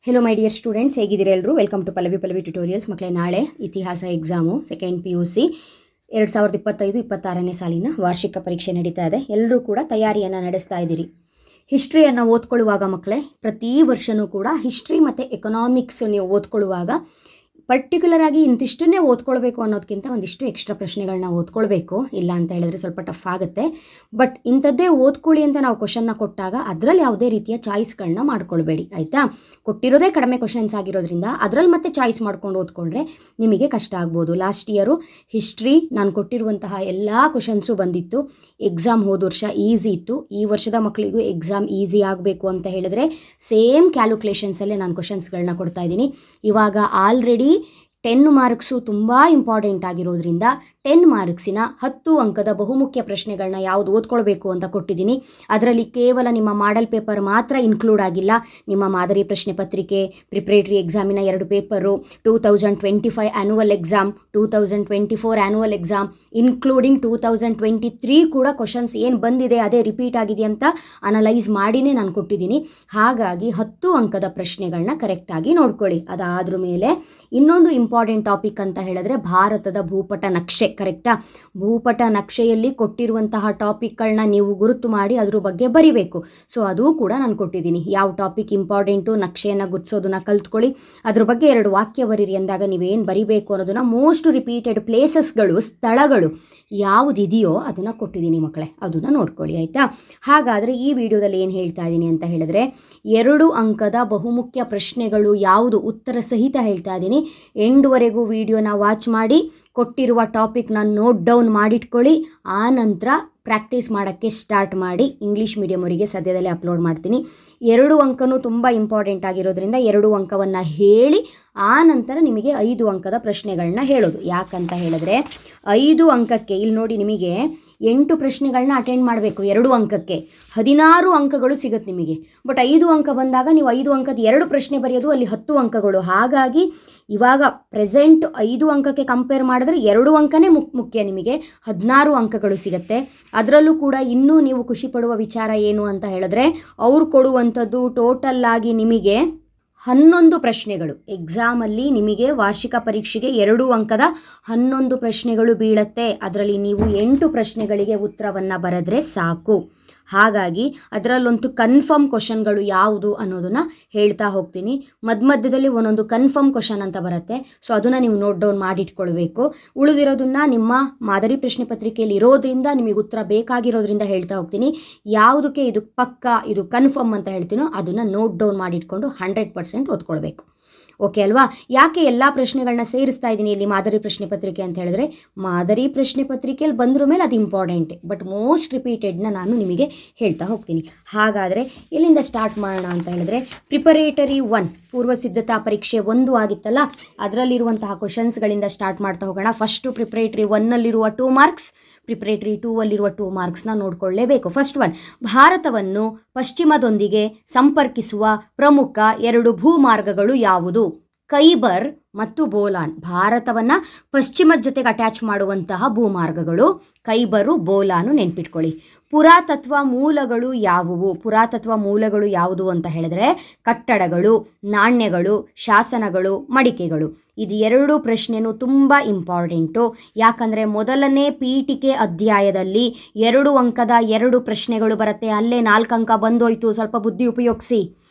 Hello my dear students, ಹೇಗಿದ್ದೀರಾ ಎಲ್ಲರೂ? Welcome to Pallavi tutorials. ಮಕ್ಕಳೇ, ನಾಳೆ ಇತಿಹಾಸ ಎಕ್ಸಾಮು ಸೆಕೆಂಡ್ PUC 2025-26ನೇ ಸಾಲಿನ ವಾರ್ಷಿಕ ಪರೀಕ್ಷೆ ನಡೀತಾ ಇದೆ. ಎಲ್ಲರೂ ಕೂಡ ತಯಾರಿಯನ್ನು ನಡೆಸ್ತಾ ಇದ್ದೀರಿ. ಹಿಸ್ಟ್ರಿಯನ್ನು ಓದ್ಕೊಳ್ಳುವಾಗ ಮಕ್ಕಳೇ, ಪ್ರತಿ ವರ್ಷವೂ ಕೂಡ ಹಿಸ್ಟ್ರಿ ಮತ್ತು ಎಕನಾಮಿಕ್ಸ್ ನೀವು ಓದ್ಕೊಳ್ಳುವಾಗ ಪರ್ಟಿಕ್ಯುಲರ್ ಆಗಿ ಇಂತಿಷ್ಟನ್ನೇ ಓದ್ಕೊಳ್ಬೇಕು ಅನ್ನೋದಕ್ಕಿಂತ ಒಂದಿಷ್ಟು ಎಕ್ಸ್ಟ್ರಾ ಪ್ರಶ್ನೆಗಳನ್ನ ಓದ್ಕೊಳ್ಬೇಕು. ಇಲ್ಲ ಅಂತ ಹೇಳಿದ್ರೆ ಸ್ವಲ್ಪ ಟಫ್ ಆಗುತ್ತೆ. ಬಟ್ ಇಂಥದ್ದೇ ಓದ್ಕೊಳ್ಳಿ ಅಂತ ನಾವು ಕ್ವಶನ್ನ ಕೊಟ್ಟಾಗ ಅದರಲ್ಲಿ ಯಾವುದೇ ರೀತಿಯ ಚಾಯ್ಸ್ಗಳನ್ನ ಮಾಡ್ಕೊಳ್ಬೇಡಿ, ಆಯಿತಾ? ಕೊಟ್ಟಿರೋದೇ ಕಡಿಮೆ ಕ್ವಶನ್ಸ್ ಆಗಿರೋದ್ರಿಂದ ಅದರಲ್ಲಿ ಮತ್ತೆ ಚಾಯ್ಸ್ ಮಾಡ್ಕೊಂಡು ಓದ್ಕೊಂಡ್ರೆ ನಿಮಗೆ ಕಷ್ಟ ಆಗ್ಬೋದು. ಲಾಸ್ಟ್ ಇಯರು ಹಿಸ್ಟ್ರಿ ನಾನು ಕೊಟ್ಟಿರುವಂತಹ ಎಲ್ಲ ಕ್ವಶನ್ಸು ಬಂದಿತ್ತು. ಎಕ್ಸಾಮ್ ಹೋದ ವರ್ಷ ಈಸಿ ಇತ್ತು. ಈ ವರ್ಷದ ಮಕ್ಕಳಿಗೂ ಎಕ್ಸಾಮ್ ಈಸಿ ಆಗಬೇಕು ಅಂತ ಹೇಳಿದ್ರೆ ಸೇಮ್ ಕ್ಯಾಲ್ಕುಲೇಷನ್ಸಲ್ಲೇ ನಾನು ಕ್ವಶನ್ಸ್ಗಳನ್ನ ಕೊಡ್ತಾ ಇದ್ದೀನಿ. ಇವಾಗ ಆಲ್ರೆಡಿ 10 ಮಾರ್ಕ್ಸು ತುಂಬ ಇಂಪಾರ್ಟೆಂಟ್ ಆಗಿರೋದ್ರಿಂದ 10 ಮಾರ್ಕ್ಸಿನ 10 ಅಂಕದ ಬಹುಮುಖ್ಯ ಪ್ರಶ್ನೆಗಳನ್ನ ಯಾವುದು ಓದ್ಕೊಳ್ಬೇಕು ಅಂತ ಕೊಟ್ಟಿದ್ದೀನಿ. ಅದರಲ್ಲಿ ಕೇವಲ ನಿಮ್ಮ ಮಾಡೆಲ್ ಪೇಪರ್ ಮಾತ್ರ ಇನ್ಕ್ಲೂಡ್ ಆಗಿಲ್ಲ. ನಿಮ್ಮ ಮಾದರಿ ಪ್ರಶ್ನೆ ಪತ್ರಿಕೆ, ಪ್ರಿಪ್ರೇಟರಿ ಎಕ್ಸಾಮಿನ 2 paper, 2025 annual exam, 2024 annual exam, including 2023 ಕೂಡ ಕ್ವಶನ್ಸ್ ಏನು ಬಂದಿದೆ ಅದೇ ರಿಪೀಟ್ ಆಗಿದೆ ಅಂತ ಅನಲೈಸ್ ಮಾಡಿನೇ ನಾನು ಕೊಟ್ಟಿದ್ದೀನಿ. ಹಾಗಾಗಿ 10 ಅಂಕದ ಪ್ರಶ್ನೆಗಳನ್ನ ಕರೆಕ್ಟಾಗಿ ನೋಡ್ಕೊಳ್ಳಿ. ಅದಾದ್ರ ಮೇಲೆ ಇನ್ನೊಂದು ಇಂಪಾರ್ಟೆಂಟ್ ಟಾಪಿಕ್ ಅಂತ ಹೇಳಿದ್ರೆ ಭಾರತದ ಭೂಪಟ ನಕ್ಷೆ. ಕರೆಕ್ಟಾ? ಭೂಪಟ ನಕ್ಷೆಯಲ್ಲಿ ಕೊಟ್ಟಿರುವಂತಹ ಟಾಪಿಕ್ಗಳನ್ನ ನೀವು ಗುರುತು ಮಾಡಿ ಅದ್ರ ಬಗ್ಗೆ ಬರಿಬೇಕು. ಸೊ ಅದು ಕೂಡ ನಾನು ಕೊಟ್ಟಿದ್ದೀನಿ. ಯಾವ ಟಾಪಿಕ್ ಇಂಪಾರ್ಟೆಂಟು, ನಕ್ಷೆಯನ್ನು ಗುರ್ತಿಸೋದನ್ನ ಕಲ್ತ್ಕೊಳ್ಳಿ, ಅದ್ರ ಬಗ್ಗೆ 2 ವಾಕ್ಯ ಬರೀರಿ ಅಂದಾಗ ನೀವೇನು ಬರಿಬೇಕು ಅನ್ನೋದನ್ನ ಮೋಸ್ಟ್ ರಿಪೀಟೆಡ್ ಪ್ಲೇಸಸ್ಗಳು, ಸ್ಥಳಗಳು ಯಾವುದಿದೆಯೋ ಅದನ್ನು ಕೊಟ್ಟಿದ್ದೀನಿ ಮಕ್ಕಳೇ, ಅದನ್ನು ನೋಡ್ಕೊಳ್ಳಿ, ಆಯಿತಾ? ಹಾಗಾದರೆ ಈ ವಿಡಿಯೋದಲ್ಲಿ ಏನು ಹೇಳ್ತಾ ಇದ್ದೀನಿ ಅಂತ ಹೇಳಿದ್ರೆ 2 ಅಂಕದ ಬಹುಮುಖ್ಯ ಪ್ರಶ್ನೆಗಳು ಯಾವುದು ಉತ್ತರ ಸಹಿತ ಹೇಳ್ತಾ ಇದ್ದೀನಿ. ಎಂಡ್ವರೆಗೂ ವಿಡಿಯೋನ ವಾಚ್ ಮಾಡಿ ಕೊಟ್ಟಿರುವ ಟಾಪಿಕ್ನ ನೋಟ್ ಡೌನ್ ಮಾಡಿಟ್ಕೊಳ್ಳಿ. ಆ ನಂತರ ಪ್ರಾಕ್ಟೀಸ್ ಮಾಡೋಕ್ಕೆ ಸ್ಟಾರ್ಟ್ ಮಾಡಿ. ಇಂಗ್ಲೀಷ್ ಮೀಡಿಯಮ್ ಅವರಿಗೆ ಸದ್ಯದಲ್ಲೇ ಅಪ್ಲೋಡ್ ಮಾಡ್ತೀನಿ. 2 ಅಂಕನೂ ತುಂಬ ಇಂಪಾರ್ಟೆಂಟ್ ಆಗಿರೋದ್ರಿಂದ 2 ಅಂಕವನ್ನು ಹೇಳಿ ಆ ನಂತರ ನಿಮಗೆ 5 ಅಂಕದ ಪ್ರಶ್ನೆಗಳನ್ನ ಹೇಳೋದು. ಯಾಕಂತ ಹೇಳಿದ್ರೆ 5 ಅಂಕಕ್ಕೆ ಇಲ್ಲಿ ನೋಡಿ, ನಿಮಗೆ 8 ಪ್ರಶ್ನೆಗಳನ್ನ ಅಟೆಂಡ್ ಮಾಡಬೇಕು. 2 ಅಂಕಕ್ಕೆ 16 ಅಂಕಗಳು ಸಿಗುತ್ತೆ ನಿಮಗೆ. ಬಟ್ 5 ಅಂಕ ಬಂದಾಗ ನೀವು 5 ಅಂಕದ 2 ಪ್ರಶ್ನೆ ಬರೆಯೋದು, ಅಲ್ಲಿ 10 ಅಂಕಗಳು. ಹಾಗಾಗಿ ಇವಾಗ ಪ್ರೆಸೆಂಟ್ 5 ಅಂಕಕ್ಕೆ ಕಂಪೇರ್ ಮಾಡಿದ್ರೆ 2 ಅಂಕನೇ ಮುಖ್ಯ. ನಿಮಗೆ 16 ಅಂಕಗಳು ಸಿಗುತ್ತೆ. ಅದರಲ್ಲೂ ಕೂಡ ಇನ್ನೂ ನೀವು ಖುಷಿ ಪಡುವ ವಿಚಾರ ಏನು ಅಂತ ಹೇಳಿದ್ರೆ ಅವ್ರು ಕೊಡುವಂಥದ್ದು ಟೋಟಲ್ ಆಗಿ ನಿಮಗೆ 11 ಪ್ರಶ್ನೆಗಳು. ಎಕ್ಸಾಮಲ್ಲಿ ನಿಮಗೆ ವಾರ್ಷಿಕ ಪರೀಕ್ಷೆಗೆ 2 ಅಂಕದ 11 ಪ್ರಶ್ನೆಗಳು ಬೀಳುತ್ತೆ. ಅದರಲ್ಲಿ ನೀವು 8 ಪ್ರಶ್ನೆಗಳಿಗೆ ಉತ್ತರವನ್ನು ಬರೆದ್ರೆ ಸಾಕು. ಹಾಗಾಗಿ ಅದರಲ್ಲೊಂದು ಕನ್ಫರ್ಮ್ ಕ್ವಶನ್ಗಳು ಯಾವುದು ಅನ್ನೋದನ್ನು ಹೇಳ್ತಾ ಹೋಗ್ತೀನಿ. ಮಧ್ಯದಲ್ಲಿ ಒಂದೊಂದು ಕನ್ಫರ್ಮ್ ಕ್ವಶನ್ ಅಂತ ಬರುತ್ತೆ. ಸೊ ಅದನ್ನು ನೀವು ನೋಟ್ ಡೌನ್ ಮಾಡಿಟ್ಕೊಳ್ಬೇಕು. ಉಳಿದಿರೋದನ್ನು ನಿಮ್ಮ ಮಾದರಿ ಪ್ರಶ್ನೆ ಪತ್ರಿಕೆಯಲ್ಲಿ ಇರೋದ್ರಿಂದ ನಿಮಗೆ ಉತ್ತರ ಬೇಕಾಗಿರೋದ್ರಿಂದ ಹೇಳ್ತಾ ಹೋಗ್ತೀನಿ. ಯಾವುದಕ್ಕೆ ಇದು ಪಕ್ಕ, ಇದು ಕನ್ಫರ್ಮ್ ಅಂತ ಹೇಳ್ತೀನೋ ಅದನ್ನು ನೋಟ್ ಡೌನ್ ಮಾಡಿಟ್ಕೊಂಡು 100% ಓದ್ಕೊಳ್ಬೇಕು. ಓಕೆ ಅಲ್ವಾ? ಯಾಕೆ ಎಲ್ಲ ಪ್ರಶ್ನೆಗಳನ್ನ ಸೇರಿಸ್ತಾ ಇದ್ದೀನಿ ಇಲ್ಲಿ ಮಾದರಿ ಪ್ರಶ್ನೆ ಪತ್ರಿಕೆ ಅಂತ ಹೇಳಿದ್ರೆ, ಮಾದರಿ ಪ್ರಶ್ನೆ ಪತ್ರಿಕೆಯಲ್ಲಿ ಬಂದ್ರ ಮೇಲೆ ಅದು ಇಂಪಾರ್ಟೆಂಟ್, ಬಟ್ ಮೋಸ್ಟ್ ರಿಪೀಟೆಡ್ನ ನಾನು ನಿಮಗೆ ಹೇಳ್ತಾ ಹೋಗ್ತೀನಿ. ಹಾಗಾದರೆ ಎಲ್ಲಿಂದ ಸ್ಟಾರ್ಟ್ ಮಾಡೋಣ ಅಂತ ಹೇಳಿದ್ರೆ, ಪ್ರಿಪರೇಟರಿ 1 ಪೂರ್ವ ಸಿದ್ಧತಾ ಪರೀಕ್ಷೆ 1 ಆಗಿತ್ತಲ್ಲ, ಅದರಲ್ಲಿರುವಂತಹ ಕ್ವಶನ್ಸ್ಗಳಿಂದ ಸ್ಟಾರ್ಟ್ ಮಾಡ್ತಾ ಹೋಗೋಣ. ಫಸ್ಟು ಪ್ರಿಪರೇಟರಿ 1ನಲ್ಲಿರುವ 2 ಮಾರ್ಕ್ಸ್, ಪ್ರಿಪರೇಟರಿ 2ಅಲ್ಲಿರುವ 2 ಮಾರ್ಕ್ಸ್ನ ನೋಡ್ಕೊಳ್ಳೇಬೇಕು. ಫಸ್ಟ್ 1, ಭಾರತವನ್ನು ಪಶ್ಚಿಮದೊಂದಿಗೆ ಸಂಪರ್ಕಿಸುವ ಪ್ರಮುಖ 2 ಭೂಮಾರ್ಗಗಳು ಯಾವುದು? ಖೈಬರ್ ಮತ್ತು ಬೋಲಾನ್. ಭಾರತವನ್ನು ಪಶ್ಚಿಮದ ಜೊತೆಗೆ ಅಟ್ಯಾಚ್ ಮಾಡುವಂತಹ ಭೂಮಾರ್ಗಗಳು ಖೈಬರು, ಬೋಲಾನು. ನೆನ್ಪಿಟ್ಕೊಳ್ಳಿ. ಪುರಾತತ್ವ ಮೂಲಗಳು ಯಾವುವು? ಪುರಾತತ್ವ ಮೂಲಗಳು ಯಾವುದು ಅಂತ ಹೇಳಿದ್ರೆ ಕಟ್ಟಡಗಳು, ನಾಣ್ಯಗಳು, ಶಾಸನಗಳು, ಮಡಿಕೆಗಳು. ಇದು 2 ಪ್ರಶ್ನೆನೂ ತುಂಬ ಇಂಪಾರ್ಟೆಂಟು. ಯಾಕಂದರೆ ಮೊದಲನೇ ಪೀಠಿಕೆ ಅಧ್ಯಾಯದಲ್ಲಿ 2 ಅಂಕದ 2 ಪ್ರಶ್ನೆಗಳು ಬರುತ್ತೆ. ಅಲ್ಲೇ 4 ಅಂಕ ಬಂದೋಯ್ತು. ಸ್ವಲ್ಪ ಬುದ್ಧಿ ಉಪಯೋಗಿಸಿ.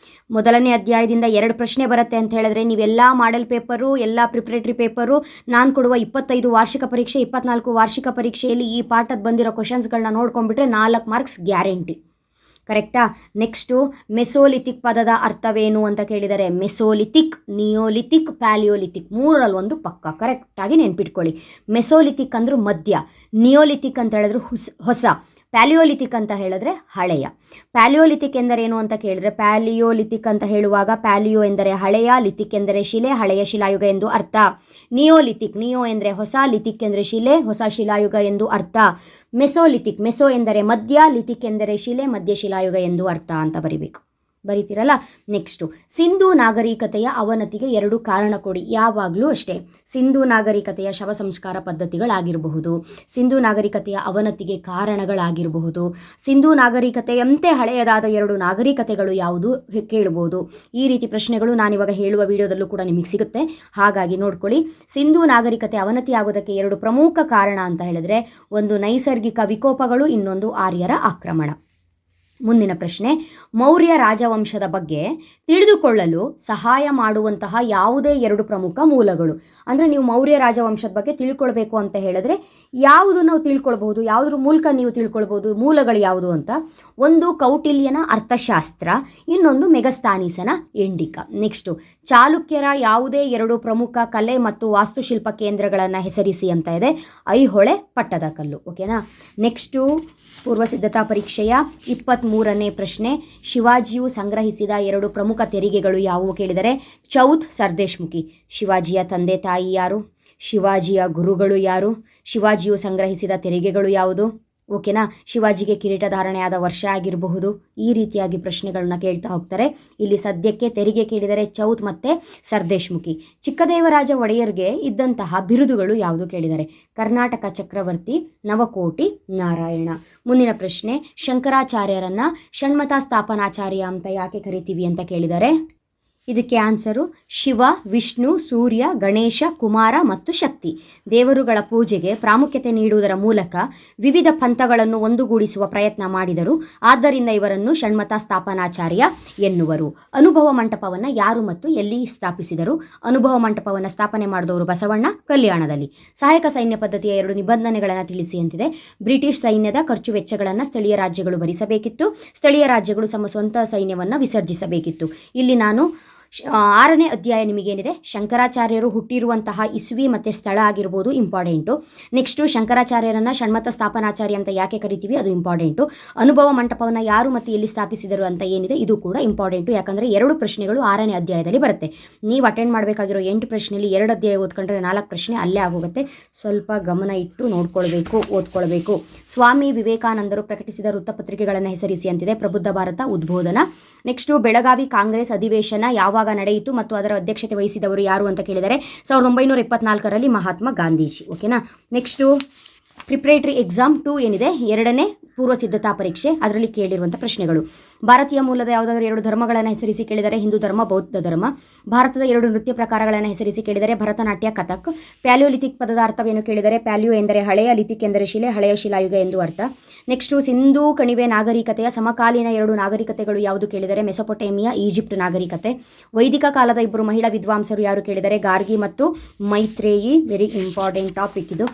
ಮೊದಲನೇ ಅಧ್ಯಾಯದಿಂದ 2 ಪ್ರಶ್ನೆ ಬರುತ್ತೆ ಅಂತ ಹೇಳಿದ್ರೆ ನೀವೆಲ್ಲ ಮಾಡೆಲ್ ಪೇಪರು, ಎಲ್ಲ ಪ್ರಿಪ್ರೇಟರಿ ಪೇಪರು, ನಾನು ಕೊಡುವ 25 ವಾರ್ಷಿಕ ಪರೀಕ್ಷೆ, 24 ವಾರ್ಷಿಕ ಪರೀಕ್ಷೆಯಲ್ಲಿ ಈ ಪಾಠದ ಬಂದಿರೋ ಕ್ವಶನ್ಸ್ಗಳನ್ನ ನೋಡ್ಕೊಂಡ್ಬಿಟ್ರೆ 4 ಮಾರ್ಕ್ಸ್ ಗ್ಯಾರಂಟಿ. ಕರೆಕ್ಟಾ? ನೆಕ್ಸ್ಟು ಮೆಸೋಲಿಥಿಕ್ ಪದದ ಅರ್ಥವೇನು ಅಂತ ಕೇಳಿದರೆ ಮೆಸೋಲಿಥಿಕ್, ನಿಯೋಲಿಥಿಕ್, ಪ್ಯಾಲಿಯೋಲಿಥಿಕ್ 3ರಲ್ಲಿ 1 ಪಕ್ಕ ಕರೆಕ್ಟಾಗಿ ನೆನ್ಪಿಟ್ಕೊಳ್ಳಿ. ಮೆಸೋಲಿಥಿಕ್ ಅಂದರೂ ಮಧ್ಯ, ನಿಯೋಲಿಥಿಕ್ ಅಂತ ಹೇಳಿದ್ರು ಹೊಸ, ಪ್ಯಾಲಿಯೋಲಿಥಿಕ್ ಅಂತ ಹೇಳಿದ್ರೆ ಹಳೆಯ. ಪ್ಯಾಲಿಯೋಲಿಥಿಕ್ ಎಂದರೇನು ಅಂತ ಕೇಳಿದ್ರೆ, ಪ್ಯಾಲಿಯೋಲಿಥಿಕ್ ಅಂತ ಹೇಳುವಾಗ ಪ್ಯಾಲಿಯೋ ಎಂದರೆ ಹಳೆಯ, ಲಿಥಿಕ್ ಎಂದರೆ ಶಿಲೆ, ಹಳೆಯ ಶಿಲಾಯುಗ ಎಂದು ಅರ್ಥ. ನಿಯೋಲಿಥಿಕ್, ನಿಯೋ ಎಂದರೆ ಹೊಸ, ಲಿಥಿಕ್ ಎಂದರೆ ಶಿಲೆ, ಹೊಸ ಶಿಲಾಯುಗ ಎಂದು ಅರ್ಥ. ಮೆಸೋಲಿಥಿಕ್, ಮೆಸೋ ಎಂದರೆ ಮಧ್ಯ, ಲಿಥಿಕ್ ಎಂದರೆ ಶಿಲೆ, ಮಧ್ಯ ಶಿಲಾಯುಗ ಎಂದು ಅರ್ಥ ಅಂತ ಬರಿಬೇಕು. ಬರೀತಿರಲ್ಲ. ನೆಕ್ಸ್ಟು, ಸಿಂಧೂ ನಾಗರಿಕತೆಯ ಅವನತಿಗೆ 2 ಕಾರಣ ಕೊಡಿ. ಯಾವಾಗಲೂ ಅಷ್ಟೇ, ಸಿಂಧೂ ನಾಗರಿಕತೆಯ ಶವ ಸಂಸ್ಕಾರ ಪದ್ಧತಿಗಳಾಗಿರಬಹುದು, ಸಿಂಧೂ ನಾಗರಿಕತೆಯ ಅವನತಿಗೆ ಕಾರಣಗಳಾಗಿರಬಹುದು, ಸಿಂಧೂ ನಾಗರಿಕತೆಯಂತೆ ಹಳೆಯದಾದ 2 ನಾಗರಿಕತೆಗಳು ಯಾವುದು ಕೇಳಬಹುದು. ಈ ರೀತಿ ಪ್ರಶ್ನೆಗಳು ನಾನಿವಾಗ ಹೇಳುವ ವಿಡಿಯೋದಲ್ಲೂ ಕೂಡ ನಿಮಗೆ ಸಿಗುತ್ತೆ. ಹಾಗಾಗಿ ನೋಡ್ಕೊಳ್ಳಿ. ಸಿಂಧೂ ನಾಗರಿಕತೆ ಅವನತಿ ಆಗೋದಕ್ಕೆ 2 ಪ್ರಮುಖ ಕಾರಣ ಅಂತ ಹೇಳಿದ್ರೆ, ಒಂದು ನೈಸರ್ಗಿಕ ವಿಕೋಪಗಳು, ಇನ್ನೊಂದು ಆರ್ಯರ ಆಕ್ರಮಣ. ಮುಂದಿನ ಪ್ರಶ್ನೆ, ಮೌರ್ಯ ರಾಜವಂಶದ ಬಗ್ಗೆ ತಿಳಿದುಕೊಳ್ಳಲು ಸಹಾಯ ಮಾಡುವಂತಹ ಯಾವುದೇ 2 ಪ್ರಮುಖ ಮೂಲಗಳು. ಅಂದರೆ ನೀವು ಮೌರ್ಯ ರಾಜವಂಶದ ಬಗ್ಗೆ ತಿಳ್ಕೊಳ್ಬೇಕು ಅಂತ ಹೇಳಿದ್ರೆ ಯಾವುದು ನಾವು ತಿಳ್ಕೊಳ್ಬಹುದು, ಯಾವುದ್ರ ಮೂಲಕ ನೀವು ತಿಳ್ಕೊಳ್ಬಹುದು, ಮೂಲಗಳು ಯಾವುದು ಅಂತ. ಒಂದು ಕೌಟಿಲ್ಯನ ಅರ್ಥಶಾಸ್ತ್ರ, ಇನ್ನೊಂದು ಮೆಗಸ್ತಾನೀಸನ ಇಂಡಿಕಾ. ನೆಕ್ಸ್ಟು, ಚಾಲುಕ್ಯರ ಯಾವುದೇ 2 ಪ್ರಮುಖ ಕಲೆ ಮತ್ತು ವಾಸ್ತುಶಿಲ್ಪ ಕೇಂದ್ರಗಳನ್ನು ಹೆಸರಿಸಿ ಅಂತ ಇದೆ. ಐಹೊಳೆ, ಪಟ್ಟದಕಲ್ಲು. ಓಕೆನಾ. ನೆಕ್ಸ್ಟು, ಪೂರ್ವ ಸಿದ್ಧತಾ ಪರೀಕ್ಷೆಯ 23ನೇ ಪ್ರಶ್ನೆ, ಶಿವಾಜಿಯು ಸಂಗ್ರಹಿಸಿದ 2 ಪ್ರಮುಖ ತೆರಿಗೆಗಳು ಯಾವುವು ಕೇಳಿದರೆ, ಚೌತ್, ಸರ್ದೇಶ್ಮುಖಿ. ಶಿವಾಜಿಯ ತಂದೆ ತಾಯಿ ಯಾರು? ಶಿವಾಜಿಯ ಗುರುಗಳು ಯಾರು? ಶಿವಾಜಿಯು ಸಂಗ್ರಹಿಸಿದ ತೆರಿಗೆಗಳು ಯಾವುದು? ಓಕೆನಾ. ಶಿವಾಜಿಗೆ ಕಿರೀಟ ಧಾರಣೆಯಾದ ವರ್ಷ ಆಗಿರಬಹುದು. ಈ ರೀತಿಯಾಗಿ ಪ್ರಶ್ನೆಗಳನ್ನ ಕೇಳ್ತಾ ಹೋಗ್ತಾರೆ. ಇಲ್ಲಿ ಸದ್ಯಕ್ಕೆ ತೆರಿಗೆ ಕೇಳಿದರೆ ಚೌತ್ ಮತ್ತು ಸರ್ದೇಶ್ಮುಖಿ. ಚಿಕ್ಕದೇವರಾಜ ಒಡೆಯರ್ಗೆ ಇದ್ದಂತಹ ಬಿರುದುಗಳು ಯಾವುದು ಕೇಳಿದರೆ, ಕರ್ನಾಟಕ ಚಕ್ರವರ್ತಿ, ನವಕೋಟಿ, ನಾರಾಯಣ. ಮುಂದಿನ ಪ್ರಶ್ನೆ, ಶಂಕರಾಚಾರ್ಯರನ್ನ ಷಣ್ಮತ ಸ್ಥಾಪನಾಚಾರ್ಯ ಅಂತ ಯಾಕೆ ಕರಿತೀವಿ ಅಂತ ಕೇಳಿದರೆ, ಇದಕ್ಕೆ ಆನ್ಸರು ಶಿವ, ವಿಷ್ಣು, ಸೂರ್ಯ, ಗಣೇಶ, ಕುಮಾರ ಮತ್ತು ಶಕ್ತಿ. ದೇವರುಗಳ ಪೂಜೆಗೆ ಪ್ರಾಮುಖ್ಯತೆ ನೀಡುವುದರ ಮೂಲಕ ವಿವಿಧ ಪಂಥಗಳನ್ನು ಒಂದುಗೂಡಿಸುವ ಪ್ರಯತ್ನ ಮಾಡಿದರು. ಆದ್ದರಿಂದ ಇವರನ್ನು ಷಣ್ಮತ ಸ್ಥಾಪನಾಚಾರ್ಯ ಎನ್ನುವರು. ಅನುಭವ ಮಂಟಪವನ್ನು ಯಾರು ಮತ್ತು ಎಲ್ಲಿ ಸ್ಥಾಪಿಸಿದರು? ಅನುಭವ ಮಂಟಪವನ್ನು ಸ್ಥಾಪನೆ ಮಾಡಿದವರು ಬಸವಣ್ಣ, ಕಲ್ಯಾಣದಲ್ಲಿ. ಸಹಾಯಕ ಸೈನ್ಯ ಪದ್ಧತಿಯ 2 ನಿಬಂಧನೆಗಳನ್ನು ತಿಳಿಸಿ ಅಂತಿದೆ. ಬ್ರಿಟಿಷ್ ಸೈನ್ಯದ ಖರ್ಚು ವೆಚ್ಚಗಳನ್ನು ಸ್ಥಳೀಯ ರಾಜ್ಯಗಳು ಭರಿಸಬೇಕಿತ್ತು. ಸ್ಥಳೀಯ ರಾಜ್ಯಗಳು ತಮ್ಮ ಸ್ವಂತ ಸೈನ್ಯವನ್ನು ವಿಸರ್ಜಿಸಬೇಕಿತ್ತು. ಇಲ್ಲಿ ನಾನು 6ನೇ ಅಧ್ಯಾಯ ನಿಮಗೇನಿದೆ, ಶಂಕರಾಚಾರ್ಯರು ಹುಟ್ಟಿರುವಂತಹ ಇಸ್ವಿ ಮತ್ತು ಸ್ಥಳ ಆಗಿರ್ಬೋದು, ಇಂಪಾರ್ಟೆಂಟು. ನೆಕ್ಸ್ಟು, ಶಂಕರಾಚಾರ್ಯರನ್ನು ಷಣ್ಮತ ಸ್ಥಾಪನಾಚಾರ್ಯ ಅಂತ ಯಾಕೆ ಕರಿತೀವಿ, ಅದು ಇಂಪಾರ್ಟೆಂಟು. ಅನುಭವ ಮಂಟಪವನ್ನು ಯಾರು ಮತ್ತು ಎಲ್ಲಿ ಸ್ಥಾಪಿಸಿದರು ಅಂತ ಏನಿದೆ, ಇದು ಕೂಡ ಇಂಪಾರ್ಟೆಂಟು. ಯಾಕಂದರೆ 2 ಪ್ರಶ್ನೆಗಳು 6ನೇ ಅಧ್ಯಾಯದಲ್ಲಿ ಬರುತ್ತೆ. ನೀವು ಅಟೆಂಡ್ ಮಾಡಬೇಕಾಗಿರೋ 8 ಪ್ರಶ್ನೆಯಲ್ಲಿ 2 ಅಧ್ಯಾಯ ಓದ್ಕೊಂಡ್ರೆ 4 ಪ್ರಶ್ನೆ ಅಲ್ಲೇ ಆಗೋಗುತ್ತೆ. ಸ್ವಲ್ಪ ಗಮನ ಇಟ್ಟು ನೋಡ್ಕೊಳ್ಬೇಕು, ಓದ್ಕೊಳ್ಬೇಕು. ಸ್ವಾಮಿ ವಿವೇಕಾನಂದರು ಪ್ರಕಟಿಸಿದ ವೃತ್ತಪತ್ರಿಕೆಗಳನ್ನು ಹೆಸರಿಸಿ ಅಂತಿದೆ. ಪ್ರಬುದ್ಧ ಭಾರತ, ಉದ್ಬೋಧನ. ನೆಕ್ಸ್ಟು, ಬೆಳಗಾವಿ ಕಾಂಗ್ರೆಸ್ ಅಧಿವೇಶನ ಯಾವಾಗ ನಡೆಯಿತು ಮತ್ತು ಅದರ ಅಧ್ಯಕ್ಷತೆ ವಹಿಸಿದವರು ಯಾರು ಅಂತ ಕೇಳಿದರೆ 1924ರಲ್ಲಿ ಮಹಾತ್ಮ ಗಾಂಧೀಜಿ. ಓಕೆನಾ. ನೆಕ್ಸ್ಟು, ಪ್ರಿಪ್ರೇಟರಿ ಎಕ್ಸಾಮ್ 2 ಏನಿದೆ, 2ನೇ ಪೂರ್ವ ಸಿದ್ಧತಾ ಪರೀಕ್ಷೆ, ಅದರಲ್ಲಿ ಕೇಳಿರುವಂಥ ಪ್ರಶ್ನೆಗಳು. ಭಾರತೀಯ ಮೂಲದ ಯಾವುದಾದ್ರೂ 2 ಧರ್ಮಗಳನ್ನು ಹೆಸರಿಸಿ ಕೇಳಿದರೆ ಹಿಂದೂ ಧರ್ಮ, ಬೌದ್ಧ ಧರ್ಮ. ಭಾರತದ 2 ನೃತ್ಯ ಪ್ರಕಾರಗಳನ್ನು ಹೆಸರಿಸಿ ಕೇಳಿದರೆ ಭರತನಾಟ್ಯ, ಕಥಕ್. ಪ್ಯಾಲಿಯೋಲಿಥಿಕ್ ಪದದ ಅರ್ಥವೇನು ಕೇಳಿದರೆ, ಪ್ಯಾಲಿಯೋ ಎಂದರೆ ಹಳೆಯ, ಲಿಥಿಕ್ ಎಂದರೆ ಶಿಲೆ, ಹಳೆಯ ಶಿಲಾಯುಗ ಎಂದು ಅರ್ಥ. ನೆಕ್ಸ್ಟು, ಸಿಂಧೂ ಕಣಿವೆ ನಾಗರಿಕತೆಯ ಸಮಕಾಲೀನ 2 ನಾಗರಿಕತೆಗಳು ಯಾವುದು ಕೇಳಿದರೆ, ಮೆಸೊಪೊಟೇಮಿಯಾ, ಈಜಿಪ್ಟ್ ನಾಗರಿಕತೆ. ವೈದಿಕ ಕಾಲದ 2 ಮಹಿಳಾ ವಿದ್ವಾಂಸರು ಯಾರು ಕೇಳಿದರೆ, ಗಾರ್ಗಿ ಮತ್ತು ಮೈತ್ರೇಯಿ. ವೆರಿ ಇಂಪಾರ್ಟೆಂಟ್ ಟಾಪಿಕ್ ಇದು.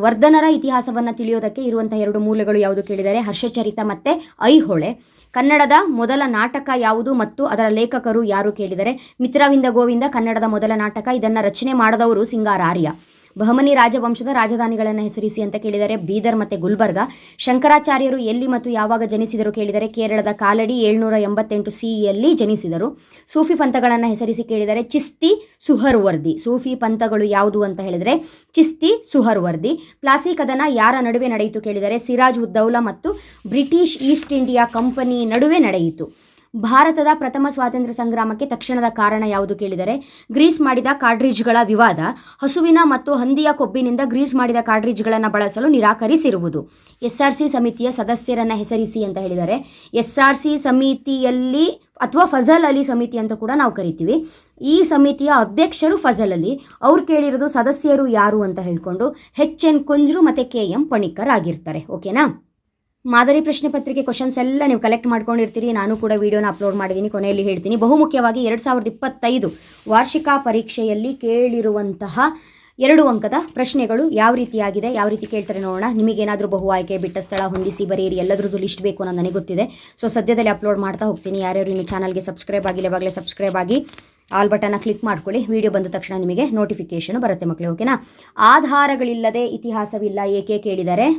ವರ್ಧನರ ಇತಿಹಾಸವನ್ನು ತಿಳಿಯೋದಕ್ಕೆ ಇರುವಂತಹ 2 ಮೂಲಗಳು ಯಾವುದು ಕೇಳಿದರೆ, ಹರ್ಷಚರಿತ ಮತ್ತು ಐಹೊಳೆ. ಕನ್ನಡದ ಮೊದಲ ನಾಟಕ ಯಾವುದು ಮತ್ತು ಅದರ ಲೇಖಕರು ಯಾರು ಕೇಳಿದರೆ, ಮಿತ್ರವಿಂದ ಗೋವಿಂದ ಕನ್ನಡದ ಮೊದಲ ನಾಟಕ. ಇದನ್ನು ರಚನೆ ಮಾಡಿದವರು ಸಿಂಗಾರಾರ್ಯ. ಬಹಮನಿ ರಾಜವಂಶದ ರಾಜಧಾನಿಗಳನ್ನು ಹೆಸರಿಸಿ ಅಂತ ಕೇಳಿದರೆ, ಬೀದರ್ ಮತ್ತು ಗುಲ್ಬರ್ಗ. ಶಂಕರಾಚಾರ್ಯರು ಎಲ್ಲಿ ಮತ್ತು ಯಾವಾಗ ಜನಿಸಿದರು ಕೇಳಿದರೆ, ಕೇರಳದ ಕಾಲಡಿ 788 CEಯಲ್ಲಿ ಜನಿಸಿದರು. ಸೂಫಿ ಪಂಥಗಳನ್ನು ಹೆಸರಿಸಿ ಕೇಳಿದರೆ, ಚಿಸ್ತಿ, ಸುಹರ್ವರ್ದಿ. ಸೂಫಿ ಪಂಥಗಳು ಯಾವುದು ಅಂತ ಹೇಳಿದರೆ, ಚಿಸ್ತಿ, ಸುಹರ್ವರ್ದಿ. ಪ್ಲಾಸಿ ಕದನ ಯಾರ ನಡುವೆ ನಡೆಯಿತು ಕೇಳಿದರೆ, ಸಿರಾಜ್ ಉದ್ ದೌಲಾ ಮತ್ತು ಬ್ರಿಟಿಷ್ ಈಸ್ಟ್ ಇಂಡಿಯಾ ಕಂಪನಿ ನಡುವೆ ನಡೆಯಿತು. ಭಾರತದ ಪ್ರಥಮ ಸ್ವಾತಂತ್ರ್ಯ ಸಂಗ್ರಾಮಕ್ಕೆ ತಕ್ಷಣದ ಕಾರಣ ಯಾವುದು ಕೇಳಿದರೆ, ಗ್ರೀಸ್ ಮಾಡಿದ ಕಾರ್ಟ್ರಿಜ್ಗಳ ವಿವಾದ. ಹಸುವಿನ ಮತ್ತು ಹಂದಿಯ ಕೊಬ್ಬಿನಿಂದ ಗ್ರೀಸ್ ಮಾಡಿದ ಕಾರ್ಟ್ರಿಜ್ಗಳನ್ನು ಬಳಸಲು ನಿರಾಕರಿಸಿರುವುದು. SRC ಸಮಿತಿಯ ಸದಸ್ಯರನ್ನು ಹೆಸರಿಸಿ ಅಂತ ಹೇಳಿದರೆ, SRC ಸಮಿತಿಯಲ್ಲಿ ಅಥವಾ ಫಜಲ್ ಅಲಿ ಸಮಿತಿ ಅಂತ ಕೂಡ ನಾವು ಕರಿತೀವಿ. ಈ ಸಮಿತಿಯ ಅಧ್ಯಕ್ಷರು ಫಜಲ್ ಅಲಿ. ಅವ್ರು ಕೇಳಿರೋದು ಸದಸ್ಯರು ಯಾರು ಅಂತ ಹೇಳ್ಕೊಂಡು HN ಕುಂಜ್ರು ಮತ್ತು KM ಪಣಿಕ್ಕರ್ ಆಗಿರ್ತಾರೆ. ಓಕೆನಾ. ಮಾದರಿ ಪ್ರಶ್ನೆ ಪತ್ರಿಕೆ ಕ್ವಶನ್ಸ್ ಎಲ್ಲ ನೀವು ಕಲೆಕ್ಟ್ ಮಾಡ್ಕೊಂಡಿರ್ತೀರಿ. ನಾನು ಕೂಡ ವಿಡಿಯೋನ ಅಪ್ಲೋಡ್ ಮಾಡಿದ್ದೀನಿ, ಕೊನೆಯಲ್ಲಿ ಹೇಳ್ತೀನಿ. ಬಹುಮುಖ್ಯವಾಗಿ 2025 ವಾರ್ಷಿಕ ಪರೀಕ್ಷೆಯಲ್ಲಿ ಕೇಳಿರುವಂತಹ 2 ಅಂಕದ ಪ್ರಶ್ನೆಗಳು ಯಾವ ರೀತಿಯಾಗಿದೆ, ಯಾವ ರೀತಿ ಕೇಳ್ತಾರೆ ನೋಡೋಣ. ನಿಮಗೇನಾದರೂ ಬಹು ಆಯ್ಕೆ, ಬಿಟ್ಟ ಸ್ಥಳ, ಹೊಂದಿಸಿ ಬರೆಯಿರಿ, ಎಲ್ಲದ್ರದ್ದು ಲಿಸ್ಟ್ ಬೇಕು ಅನ್ನೋದು ನನಗೆ ಗೊತ್ತಿದೆ. ಸೊ ಸದ್ಯದಲ್ಲಿ ಅಪ್ಲೋಡ್ ಮಾಡ್ತಾ ಹೋಗ್ತೀನಿ. ಯಾರ್ಯಾರು ಇನ್ನು ಚಾನಲ್ಗೆ ಸಬ್ಸ್ಕ್ರೈಬ್ ಆಗಿಲ್ಲ, ಇವಾಗಲೇ ಸಬ್ಸ್ಕ್ರೈಬ್ ಆಗಿ ಆಲ್ ಬಟನ್ನ ಕ್ಲಿಕ್ ಮಾಡ್ಕೊಳ್ಳಿ. ವಿಡಿಯೋ ಬಂದ ತಕ್ಷಣ ನಿಮಗೆ ನೋಟಿಫಿಕೇಶನ್ ಬರುತ್ತೆ ಮಕ್ಕಳೇ. ಓಕೆನಾ. ಆಧಾರಗಳಿಲ್ಲದೆ ಇತಿಹಾಸವಿಲ್ಲ ಏಕೆ ಕೇಳಿದರೆ,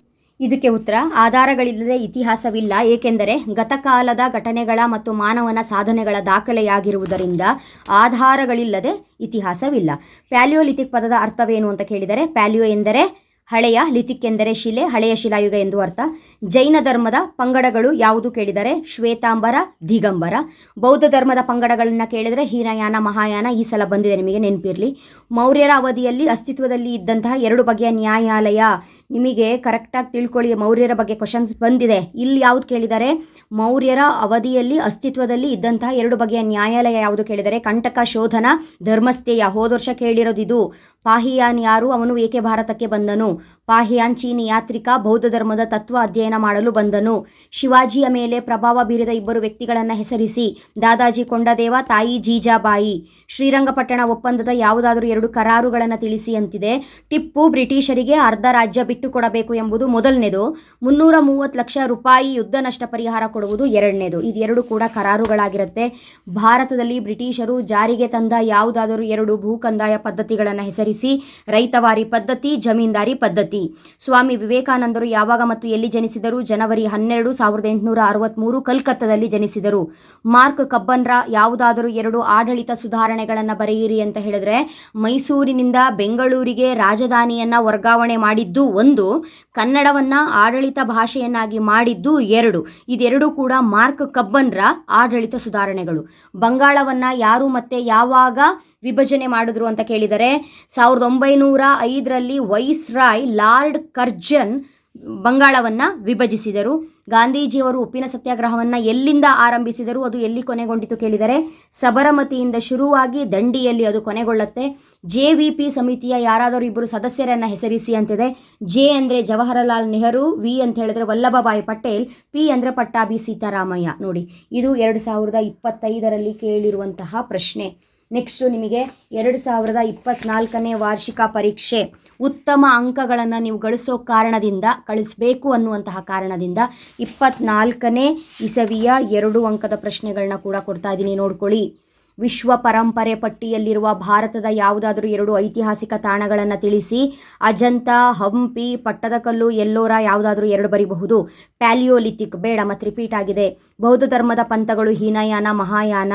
ಇದಕ್ಕೆ ಉತ್ತರ, ಆಧಾರಗಳಿಲ್ಲದೆ ಇತಿಹಾಸವಿಲ್ಲ ಏಕೆಂದರೆ ಗತಕಾಲದ ಘಟನೆಗಳ ಮತ್ತು ಮಾನವನ ಸಾಧನೆಗಳ ದಾಖಲೆಯಾಗಿರುವುದರಿಂದ ಆಧಾರಗಳಿಲ್ಲದೆ ಇತಿಹಾಸವಿಲ್ಲ. ಪ್ಯಾಲಿಯೋಲಿಥಿಕ್ ಪದದ ಅರ್ಥವೇನು ಅಂತ ಕೇಳಿದರೆ, ಪ್ಯಾಲಿಯೋ ಎಂದರೆ ಹಳೆಯ, ಲಿಥಿಕ್ ಎಂದರೆ ಶಿಲೆ, ಹಳೆಯ ಶಿಲಾಯುಗ ಎಂದು ಅರ್ಥ. ಜೈನ ಧರ್ಮದ ಪಂಗಡಗಳು ಯಾವುದು ಕೇಳಿದರೆ ಶ್ವೇತಾಂಬರ, ದಿಗಂಬರ. ಬೌದ್ಧ ಧರ್ಮದ ಪಂಗಡಗಳನ್ನ ಕೇಳಿದರೆ ಹೀನಯಾನ, ಮಹಾಯಾನ. ಈ ಸಲ ಬಂದಿದೆ, ನಿಮಗೆ ನೆನಪಿರಲಿ. ಮೌರ್ಯರ ಅವಧಿಯಲ್ಲಿ ಅಸ್ತಿತ್ವದಲ್ಲಿ ಇದ್ದಂತಹ 2 ಬಗೆಯ ನ್ಯಾಯಾಲಯ. ನಿಮಗೆ ಕರೆಕ್ಟಾಗಿ ತಿಳ್ಕೊಳ್ಳಿ, ಮೌರ್ಯರ ಬಗ್ಗೆ ಕ್ವಶನ್ಸ್ ಬಂದಿದೆ. ಇಲ್ಲಿ ಯಾವುದು ಕೇಳಿದರೆ ಮೌರ್ಯರ ಅವಧಿಯಲ್ಲಿ ಅಸ್ತಿತ್ವದಲ್ಲಿ ಇದ್ದಂತಹ 2 ಬಗೆಯ ನ್ಯಾಯಾಲಯ ಯಾವುದು ಕೇಳಿದರೆ ಕಂಟಕ ಶೋಧನ, ಧರ್ಮಸ್ಥೇಯ. ಹೋದ ವರ್ಷ ಕೇಳಿರೋದಿದು. ಪಾಹಿಯಾನ್ ಯಾರು, ಅವನು ಏಕೆ ಭಾರತಕ್ಕೆ ಬಂದನು? ಪಾಹಿಯಾನ್ ಚೀನಿ ಯಾತ್ರಿಕ, ಬೌದ್ಧ ಧರ್ಮದ ತತ್ವ ಅಧ್ಯಯನ ಮಾಡಲು ಬಂದನು. ಶಿವಾಜಿಯ ಮೇಲೆ ಪ್ರಭಾವ ಬೀರಿದ 2 ವ್ಯಕ್ತಿಗಳನ್ನು ಹೆಸರಿಸಿ. ದಾದಾಜಿ ಕೊಂಡದೇವ, ತಾಯಿ ಜೀಜಾಬಾಯಿ. ಶ್ರೀರಂಗಪಟ್ಟಣ ಒಪ್ಪಂದದ ಯಾವುದಾದರೂ 2 ಕರಾರುಗಳನ್ನು ತಿಳಿಸಿ ಅಂತಿದೆ. ಟಿಪ್ಪು ಬ್ರಿಟಿಷರಿಗೆ ಅರ್ಧ ರಾಜ್ಯ ಬಿಟ್ಟು ಕೊಡಬೇಕು ಎಂಬುದು ಮೊದಲನೇದು. 330 ಲಕ್ಷ ರೂಪಾಯಿ ಯುದ್ಧ ನಷ್ಟ ಪರಿಹಾರ ಕೊಡುವುದು ಎರಡನೇದು. ಇದು 2 ಕೂಡ ಕರಾರುಗಳಾಗಿರುತ್ತೆ. ಭಾರತದಲ್ಲಿ ಬ್ರಿಟಿಷರು ಜಾರಿಗೆ ತಂದ ಯಾವುದಾದರೂ 2 ಭೂ ಕಂದಾಯ ಪದ್ಧತಿಗಳನ್ನು ಹೆಸರಿಸಿ. ರೈತವಾರಿ ಪದ್ಧತಿ, ಜಮೀನ್ದಾರಿ ಪದ್ಧತಿ. ಸ್ವಾಮಿ ವಿವೇಕಾನಂದರು ಯಾವಾಗ ಮತ್ತು ಎಲ್ಲಿ ಜನಿಸಿದರು? ಜನವರಿ 12, 1863 ಕಲ್ಕತ್ತಾದಲ್ಲಿ ಜನಿಸಿದರು. ಮಾರ್ಕ್ ಕಬ್ಬನ್ರ ಯಾವುದಾದರೂ 2 ಆಡಳಿತ ಸುಧಾರಣೆಗಳನ್ನು ಬರೆಯಿರಿ ಅಂತ ಹೇಳಿದ್ರೆ ಮೈಸೂರಿನಿಂದ ಬೆಂಗಳೂರಿಗೆ ರಾಜಧಾನಿಯನ್ನ ವರ್ಗಾವಣೆ ಮಾಡಿದ್ದು 1, ಕನ್ನಡವನ್ನ ಆಡಳಿತ ಭಾಷೆಯನ್ನಾಗಿ ಮಾಡಿದ್ದು 2. ಇದೆರಡೂ ಕೂಡ ಮಾರ್ಕ್ ಕಬ್ಬನ್ರ ಆಡಳಿತ ಸುಧಾರಣೆಗಳು. ಬಂಗಾಳವನ್ನ ಯಾರು ಮತ್ತೆ ಯಾವಾಗ ವಿಭಜನೆ ಮಾಡಿದ್ರು ಅಂತ ಕೇಳಿದರೆ 1905ರಲ್ಲಿ ವೈಸ್ರಾಯ್ ಲಾರ್ಡ್ ಕರ್ಜನ್ ಬಂಗಾಳವನ್ನು ವಿಭಜಿಸಿದರು. ಗಾಂಧೀಜಿಯವರು ಉಪ್ಪಿನ ಸತ್ಯಾಗ್ರಹವನ್ನು ಎಲ್ಲಿಂದ ಆರಂಭಿಸಿದರು, ಅದು ಎಲ್ಲಿ ಕೊನೆಗೊಂಡಿತು ಕೇಳಿದರೆ ಸಬರಮತಿಯಿಂದ ಶುರುವಾಗಿ ದಂಡಿಯಲ್ಲಿ ಅದು ಕೊನೆಗೊಳ್ಳುತ್ತೆ. JVP ಸಮಿತಿಯ ಯಾರಾದರೂ 2 ಸದಸ್ಯರನ್ನು ಹೆಸರಿಸಿ ಅಂತಿದೆ. ಜೆ ಅಂದರೆ ಜವಾಹರಲಾಲ್ ನೆಹರು, ವಿ ಅಂತ ಹೇಳಿದ್ರೆ ವಲ್ಲಭಭಾಯಿ ಪಟೇಲ್, ಪಿ ಅಂದರೆ ಪಟ್ಟಾಭಿ ಸೀತಾರಾಮಯ್ಯ. ನೋಡಿ, ಇದು 2025ರಲ್ಲಿ ಕೇಳಿರುವಂತಹ ಪ್ರಶ್ನೆ. ನೆಕ್ಸ್ಟು ನಿಮಗೆ 2024ನೇ ವಾರ್ಷಿಕ ಪರೀಕ್ಷೆ ಉತ್ತಮ ಅಂಕಗಳನ್ನು ನೀವು ಕಳಿಸಬೇಕು ಅನ್ನುವಂತಹ ಕಾರಣದಿಂದ 24ನೇ ಇಸವಿಯ 2 ಅಂಕದ ಪ್ರಶ್ನೆಗಳನ್ನ ಕೂಡ ಕೊಡ್ತಾ ಇದ್ದೀನಿ, ನೋಡ್ಕೊಳ್ಳಿ. ವಿಶ್ವ ಪರಂಪರೆ ಪಟ್ಟಿಯಲ್ಲಿರುವ ಭಾರತದ ಯಾವುದಾದರೂ 2 ಐತಿಹಾಸಿಕ ತಾಣಗಳನ್ನು ತಿಳಿಸಿ. ಅಜಂತ, ಹಂಪಿ, ಪಟ್ಟದಕಲ್ಲು, ಎಲ್ಲೋರ ಯಾವುದಾದ್ರೂ 2 ಬರೀಬಹುದು. ಪ್ಯಾಲಿಯೋಲಿಥಿಕ್ ಬೇಡ, ಮತ್ತು ರಿಪೀಟ್ ಆಗಿದೆ. ಬೌದ್ಧ ಧರ್ಮದ ಪಂಥಗಳು ಹೀನಯಾನ, ಮಹಾಯಾನ.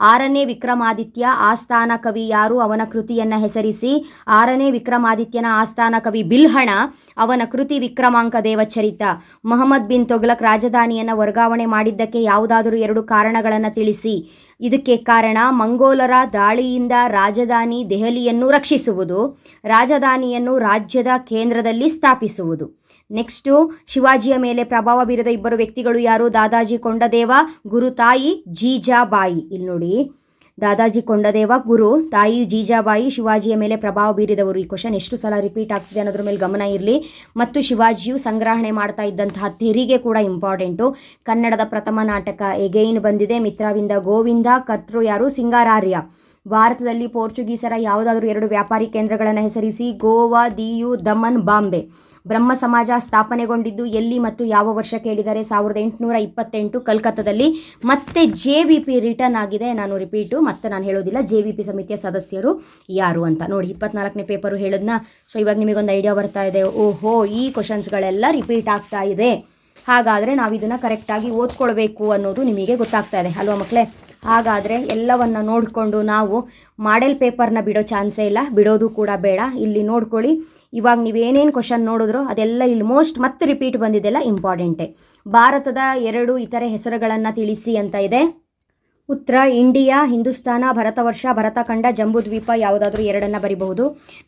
6ನೇ ವಿಕ್ರಮಾದಿತ್ಯ ಆಸ್ಥಾನ ಕವಿ ಯಾರು? ಅವನ ಕೃತಿಯನ್ನ ಹೆಸರಿಸಿ. 6ನೇ ವಿಕ್ರಮಾದಿತ್ಯನ ಆಸ್ಥಾನ ಕವಿ ಬಿಲ್ಹಣ, ಅವನ ಕೃತಿ ವಿಕ್ರಮಾಂಕ ದೇವಚರಿತ. ಮೊಹಮ್ಮದ್ ಬಿನ್ ತೊಗ್ಲಕ್ ರಾಜಧಾನಿಯನ್ನು ವರ್ಗಾವಣೆ ಮಾಡಿದ್ದಕ್ಕೆ ಯಾವುದಾದರೂ 2 ಕಾರಣಗಳನ್ನು ತಿಳಿಸಿ. ಇದಕ್ಕೆ ಕಾರಣ ಮಂಗೋಲರ ದಾಳಿಯಿಂದ ರಾಜಧಾನಿ ದೆಹಲಿಯನ್ನು ರಕ್ಷಿಸುವುದು, ರಾಜಧಾನಿಯನ್ನು ರಾಜ್ಯದ ಕೇಂದ್ರದಲ್ಲಿ ಸ್ಥಾಪಿಸುವುದು. ನೆಕ್ಸ್ಟು ಶಿವಾಜಿಯ ಮೇಲೆ ಪ್ರಭಾವ ಬೀರಿದ 2 ವ್ಯಕ್ತಿಗಳು ಯಾರು? ದಾದಾಜಿ ಕೊಂಡದೇವ, ಗುರು ತಾಯಿ ಜೀಜಾಬಾಯಿ. ಇಲ್ಲಿ ನೋಡಿ, ದಾದಾಜಿ ಕೊಂಡದೇವ, ಗುರು ತಾಯಿ ಜೀಜಾಬಾಯಿ ಶಿವಾಜಿಯ ಮೇಲೆ ಪ್ರಭಾವ ಬೀರಿದವರು. ಈ ಕ್ವಶನ್ ಎಷ್ಟು ಸಲ ರಿಪೀಟ್ ಆಗ್ತಿದೆ ಅನ್ನೋದ್ರ ಮೇಲೆ ಗಮನ ಇರಲಿ. ಮತ್ತು ಶಿವಾಜಿಯು ಸಂಗ್ರಹಣೆ ಮಾಡ್ತಾ ಇದ್ದಂತಹ ತೆರಿಗೆ ಕೂಡ ಇಂಪಾರ್ಟೆಂಟು. ಕನ್ನಡದ ಪ್ರಥಮ ನಾಟಕ ಎಗೈನ್ ಬಂದಿದೆ. ಮಿತ್ರವಿಂದ ಗೋವಿಂದ. ಕರ್ತೃ ಯಾರು? ಸಿಂಗಾರಾರ್ಯ. ಭಾರತದಲ್ಲಿ ಪೋರ್ಚುಗೀಸರ ಯಾವುದಾದ್ರೂ 2 ವ್ಯಾಪಾರಿ ಕೇಂದ್ರಗಳನ್ನು ಹೆಸರಿಸಿ. ಗೋವಾ, ದಿಯು, ದಮನ್, ಬಾಂಬೆ. ಬ್ರಹ್ಮ ಸಮಾಜ ಸ್ಥಾಪನೆಗೊಂಡಿದ್ದು ಎಲ್ಲಿ ಮತ್ತು ಯಾವ ವರ್ಷ ಕೇಳಿದರೆ 1828 ಕಲ್ಕತ್ತಾದಲ್ಲಿ. ಮತ್ತೆ JVP ರಿಟರ್ನ್ ಆಗಿದೆ. ನಾನು ರಿಪೀಟು ಮತ್ತೆ ನಾನು ಹೇಳೋದಿಲ್ಲ. JVP ಸಮಿತಿಯ ಸದಸ್ಯರು ಯಾರು ಅಂತ ನೋಡಿ. 24ನೇ ಪೇಪರು ಹೇಳಿದ್ನ. ಸೊ ಇವಾಗ ನಿಮಗೊಂದು ಐಡಿಯಾ ಬರ್ತಾ ಇದೆ, ಓಹೋ ಈ ಕ್ವಶನ್ಸ್ಗಳೆಲ್ಲ ರಿಪೀಟ್ ಆಗ್ತಾ ಇದೆ, ಹಾಗಾದರೆ ನಾವು ಇದನ್ನು ಕರೆಕ್ಟಾಗಿ ಓದ್ಕೊಳ್ಬೇಕು ಅನ್ನೋದು ನಿಮಗೆ ಗೊತ್ತಾಗ್ತಾ ಇದೆ ಅಲ್ವಾ ಮಕ್ಕಳೇ? ಹಾಗಾದರೆ ಎಲ್ಲವನ್ನು ನೋಡಿಕೊಂಡು ನಾವು ಮಾಡೆಲ್ ಪೇಪರ್ನ ಬಿಡೋ ಚಾನ್ಸೇ ಇಲ್ಲ, ಬಿಡೋದು ಕೂಡ ಬೇಡ. ಇಲ್ಲಿ ನೋಡ್ಕೊಳ್ಳಿ, ಇವಾಗ ನೀವೇನೇನು ಕ್ವಶನ್ ನೋಡಿದ್ರೋ ಅದೆಲ್ಲ ಇಲ್ಲಿ ಮೋಸ್ಟ್ ಮತ್ತೆ ರಿಪೀಟ್ ಬಂದಿದೆಲ್ಲ ಇಂಪಾರ್ಟೆಂಟೇ. ಭಾರತದ 2 ಇತರೆ ಹೆಸರುಗಳನ್ನು ತಿಳಿಸಿ ಅಂತ ಇದೆ. ಉತ್ತರ ಇಂಡಿಯಾ, ಹಿಂದೂಸ್ತಾನ, ಭರತವರ್ಷ, ಭರತಖಂಡ, ಜಂಬೂದ್ವೀಪ ಯಾವುದಾದ್ರೂ 2 ಬರಿಬಹುದು.